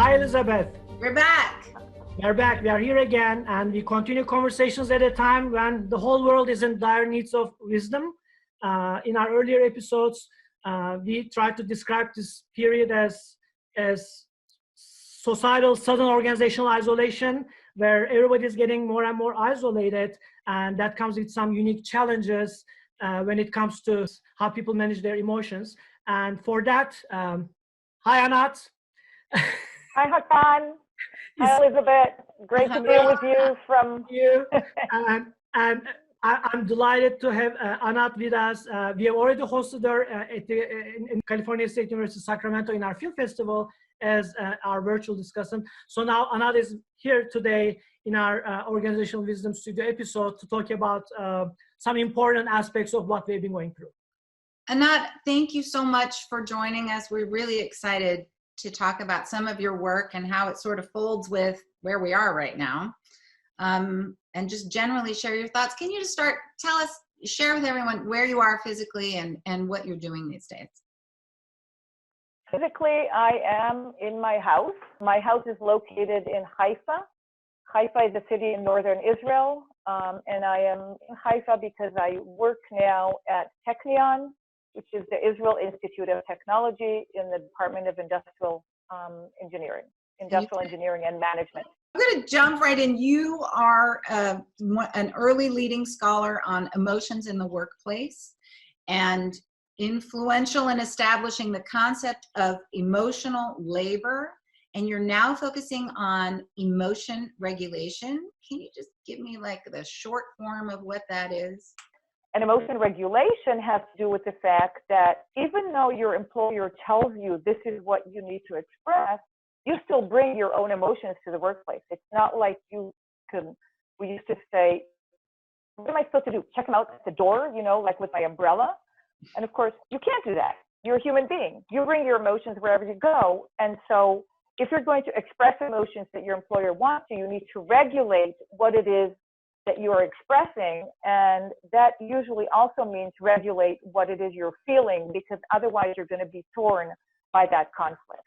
Hi, Elizabeth. We're back. We're back. We are here again, and we continue conversations at a time when the whole world is in dire needs of wisdom. In our earlier episodes, we tried to describe this period as societal sudden organizational isolation, where everybody is getting more and more isolated, and that comes with some unique challenges when it comes to how people manage their emotions. And for that, hi, Anat. Hi, Hassan. Hi, Elizabeth. Great to be with you from you. And I'm delighted to have Anat with us. We have already hosted her in California State University, Sacramento, in our film festival as our virtual discussant. So now Anat is here today in our Organizational Wisdom Studio episode to talk about some important aspects of what we've been going through. Anat, thank you so much for joining us. We're really excited to talk about some of your work and how it sort of folds with where we are right now. And just generally share your thoughts. Can you just share with everyone where you are physically and what you're doing these days? Physically, I am in my house. My house is located in Haifa. Haifa is a city in northern Israel. And I am in Haifa because I work now at Technion, which is the Israel Institute of Technology in the Department of Industrial Engineering and Management. I'm going to jump right in. You are an early leading scholar on emotions in the workplace and influential in establishing the concept of emotional labor. And you're now focusing on emotion regulation. Can you just give me like the short form of what that is? And emotion regulation has to do with the fact that even though your employer tells you this is what you need to express, you still bring your own emotions to the workplace. It's not like we used to say, what am I supposed to do? Check them out at the door, like with my umbrella? And of course, you can't do that. You're a human being. You bring your emotions wherever you go. And so if you're going to express emotions that your employer wants you need to regulate what it is that you are expressing, and that usually also means regulate what it is you're feeling, because otherwise you're going to be torn by that conflict.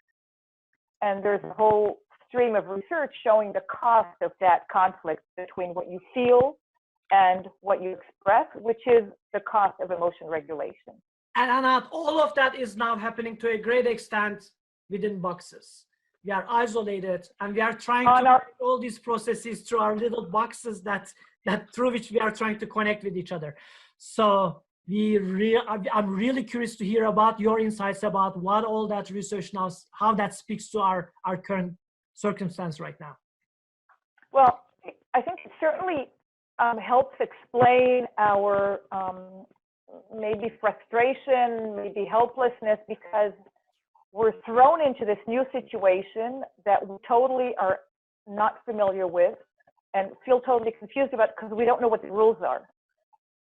And there's a whole stream of research showing the cost of that conflict between what you feel and what you express, which is the cost of emotion regulation. And Anat, all of that is now happening to a great extent within boxes. We are isolated, and we are trying to make all these processes through our little boxes that through which we are trying to connect with each other. So I'm really curious to hear about your insights about what all that research now, how that speaks to our current circumstance right now. Well, I think it certainly helps explain our maybe frustration, maybe helplessness, because we're thrown into this new situation that we totally are not familiar with and feel totally confused about because we don't know what the rules are.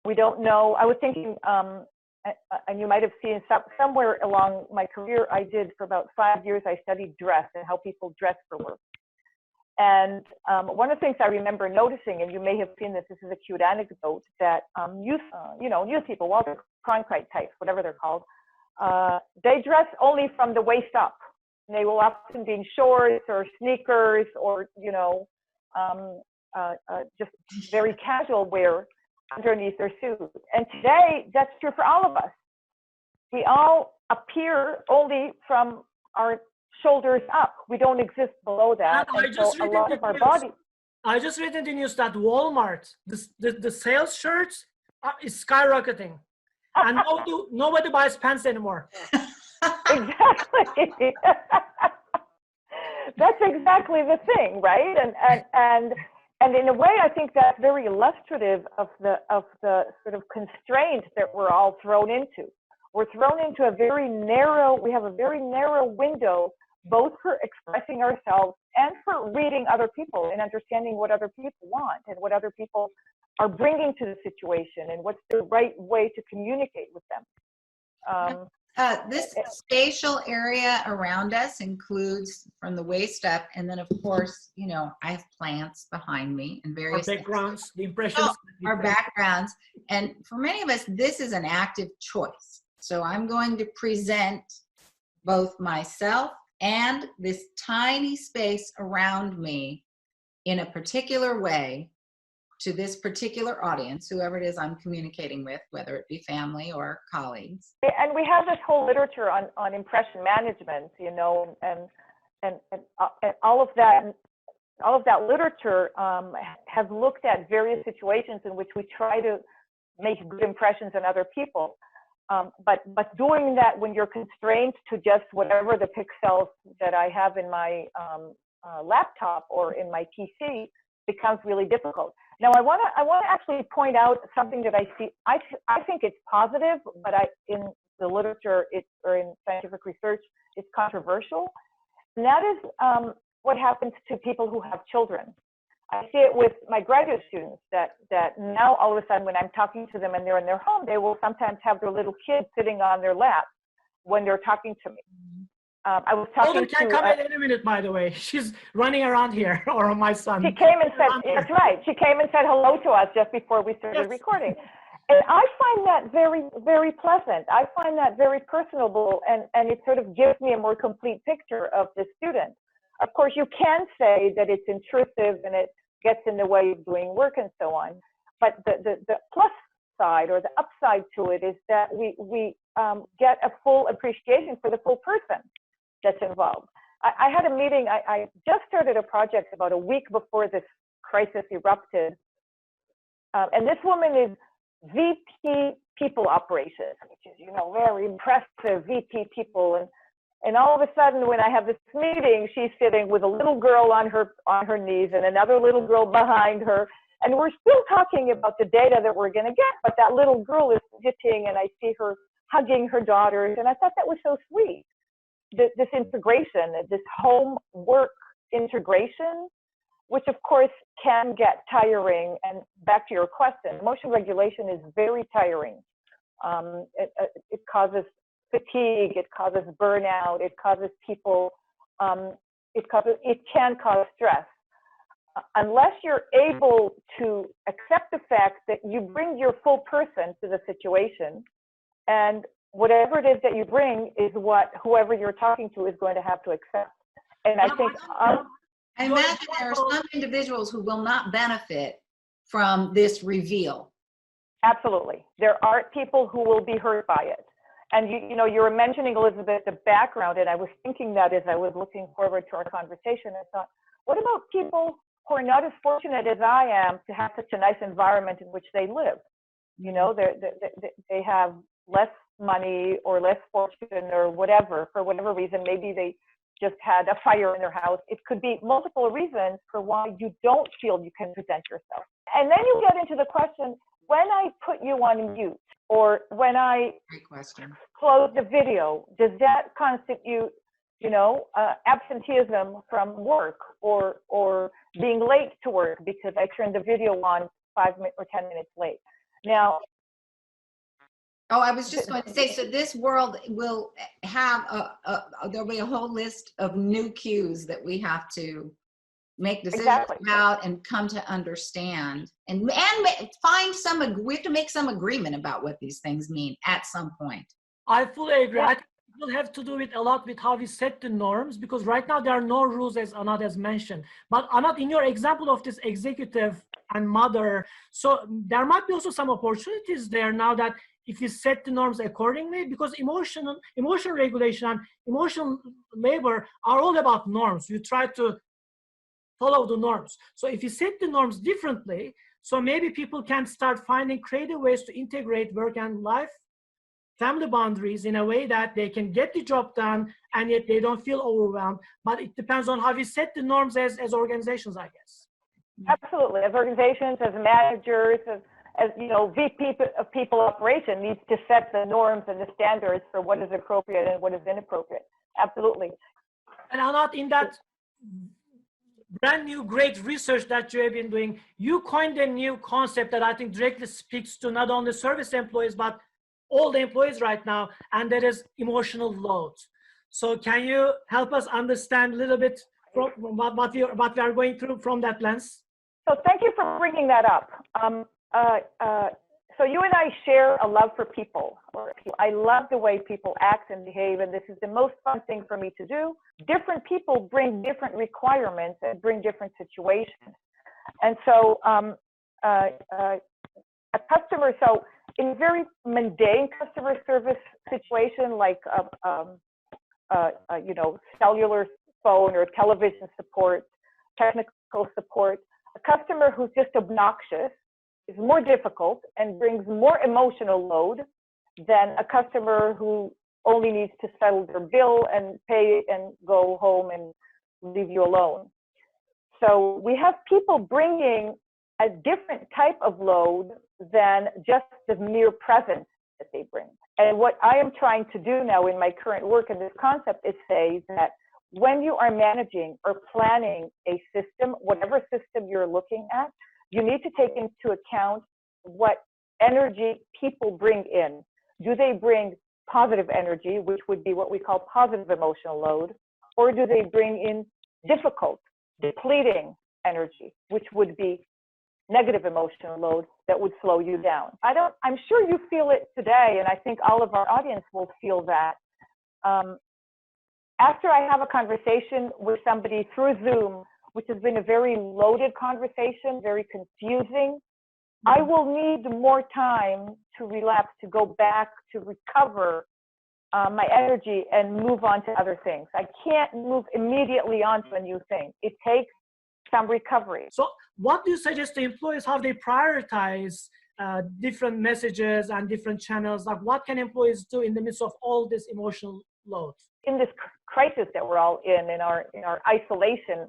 We don't know. I was thinking, and you might have seen somewhere along my career, I did for about 5 years, I studied dress and how people dress for work. And one of the things I remember noticing, and you may have seen this, this is a cute anecdote, that youth people, Walter Cronkite types, whatever they're called, they dress only from the waist up. They will often be in shorts or sneakers or, just very casual wear underneath their suit. And today, that's true for all of us. We all appear only from our shoulders up. We don't exist below that. And so a lot of our body. I just read in the news that Walmart, the sales shirts is skyrocketing. And nobody buys pants anymore. Exactly. That's exactly the thing, right? And in a way, I think that's very illustrative of the sort of constraints that we're all thrown into. We're thrown into we have a very narrow window, both for expressing ourselves and for reading other people and understanding what other people want and what other people are bringing to the situation and what's the right way to communicate with them. This spatial area around us includes from the waist up, and then of course, I have plants behind me and various backgrounds, the impressions. Our backgrounds. And for many of us, this is an active choice. So I'm going to present both myself and this tiny space around me in a particular way to this particular audience, whoever it is I'm communicating with, whether it be family or colleagues. And we have this whole literature on impression management, you know, and all of that literature has looked at various situations in which we try to make good impressions on other people. But doing that when you're constrained to just whatever the pixels that I have in my laptop or in my PC becomes really difficult. Now, I want to actually point out something that I see. I think it's positive, but in the literature or in scientific research, it's controversial. And that is what happens to people who have children. I see it with my graduate students that now all of a sudden when I'm talking to them and they're in their home, they will sometimes have their little kid sitting on their lap when they're talking to me. I was talking Older can come in any minute, by the way. She's running around here, or my son. She came and said, that's right. She came and said hello to us just before we started recording. And I find that very, very pleasant. I find that very personable, and it sort of gives me a more complete picture of the student. Of course, you can say that it's intrusive and it gets in the way of doing work and so on. But the plus side or the upside to it is that we get a full appreciation for the full person that's involved. I had a meeting, I just started a project about a week before this crisis erupted. And this woman is VP people operations, which is, you know, very impressive VP people. And all of a sudden when I have this meeting, she's sitting with a little girl on her knees and another little girl behind her. And we're still talking about the data that we're going to get, but that little girl is sitting and I see her hugging her daughters. And I thought that was so sweet. This integration, this home work integration, which of course can get tiring. And back to your question, emotion regulation is very tiring. It causes fatigue, it causes burnout, it causes people, it can cause stress. Unless you're able to accept the fact that you bring your full person to the situation, and whatever it is that you bring is what whoever you're talking to is going to have to accept. And I think I imagine there are some individuals who will not benefit from this reveal. Absolutely. There are people who will be hurt by it. And you know, you were mentioning, Elizabeth, the background, and I was thinking that as I was looking forward to our conversation, I thought, what about people who are not as fortunate as I am to have such a nice environment in which they live? You know, they have less money or less fortune or whatever, for whatever reason. Maybe they just had a fire in their house. It could be multiple reasons for why you don't feel you can present yourself. And then you get into the question, when I put you on mute or when I close the video, does that constitute, you know, absenteeism from work or being late to work because I turned the video on 5 or 10 minutes late? Now, oh, I was just going to say, so this world will have there'll be a whole list of new cues that we have to make decisions about and come to understand and find we have to make some agreement about what these things mean at some point. I fully agree. I think it will have to do with a lot with how we set the norms, because right now there are no rules, as Anat has mentioned. But Anat, in your example of this executive and mother, so there might be also some opportunities there now that if you set the norms accordingly, because emotion regulation and emotional labor are all about norms. You try to follow the norms. So if you set the norms differently, so maybe people can start finding creative ways to integrate work and life, family boundaries in a way that they can get the job done and yet they don't feel overwhelmed. But it depends on how we set the norms as organizations, I guess. Absolutely. As organizations, as managers, as you know, VP of people operation needs to set the norms and the standards for what is appropriate and what is inappropriate. Absolutely. And Anat, in that brand new great research that you have been doing, you coined a new concept that I think directly speaks to not only service employees, but all the employees right now, and that is emotional load. So can you help us understand a little bit from what we are going through from that lens? So thank you for bringing that up. So you and I share a love for people. I love the way people act and behave, and this is the most fun thing for me to do. Different people bring different requirements and bring different situations. And so a customer, so in a very mundane customer service situation, like you know, cellular phone or television support, technical support, a customer who's just obnoxious is more difficult and brings more emotional load than a customer who only needs to settle their bill and pay and go home and leave you alone. So we have people bringing a different type of load than just the mere presence that they bring. And what I am trying to do now in my current work in this concept is say that when you are managing or planning a system, whatever system you're looking at, you need to take into account what energy people bring in. Do they bring positive energy, which would be what we call positive emotional load, or do they bring in difficult, depleting energy, which would be negative emotional load that would slow you down? I'm sure you feel it today, and I think all of our audience will feel that. After I have a conversation with somebody through Zoom, which has been a very loaded conversation, very confusing, I will need more time to relapse, to go back, to recover my energy and move on to other things. I can't move immediately on to a new thing. It takes some recovery. So what do you suggest to employees, how they prioritize different messages and different channels? Like, what can employees do in the midst of all this emotional load? In this crisis that we're all in our isolation,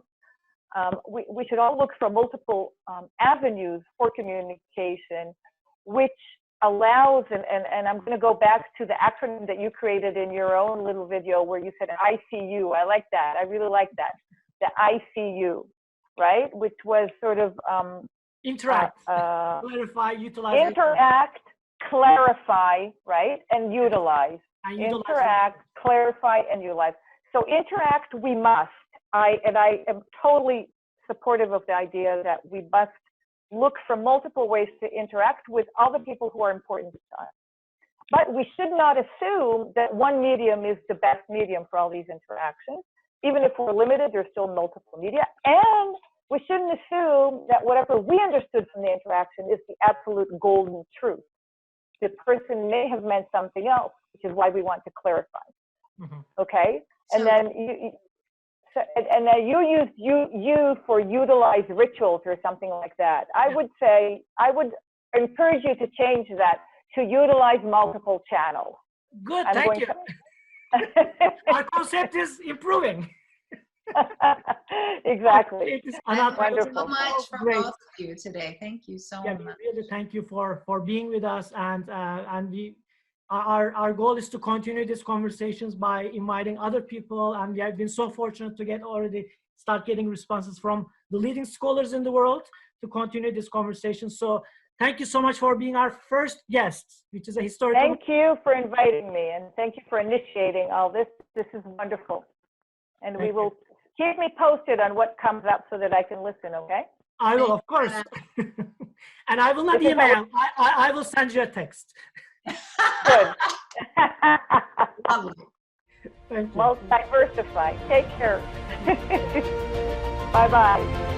we should all look for multiple avenues for communication, which allows, and I'm going to go back to the acronym that you created in your own little video where you said ICU. I like that. I really like that. The ICU, right? Which was sort of interact, clarify, utilize. Interact, clarify, right? And utilize. Interact, clarify, and utilize. So interact, we must. I am totally supportive of the idea that we must look for multiple ways to interact with all the people who are important to us. But we should not assume that one medium is the best medium for all these interactions. Even if we're limited, there's still multiple media. And we shouldn't assume that whatever we understood from the interaction is the absolute golden truth. The person may have meant something else, which is why we want to clarify. Mm-hmm. Okay? And then you used you for utilize rituals or something like that. I would say, I would encourage you to change that to utilize multiple channels. Good, thank you. Our concept is improving. Exactly. Anat, thank you so much for both of you today. Thank you so much. Really thank you for being with us, and our goal is to continue these conversations by inviting other people, and we have been so fortunate to start getting responses from the leading scholars in the world to continue this conversation. So thank you so much for being our first guest, which is a historical. Thank you for inviting me, and thank you for initiating all this. This is wonderful. And we will keep me posted on what comes up so that I can listen, okay? I will, of course. And I will not email. I will send you a text. Good. Lovely. Thank you. Well, diversify. Take care. Bye-bye.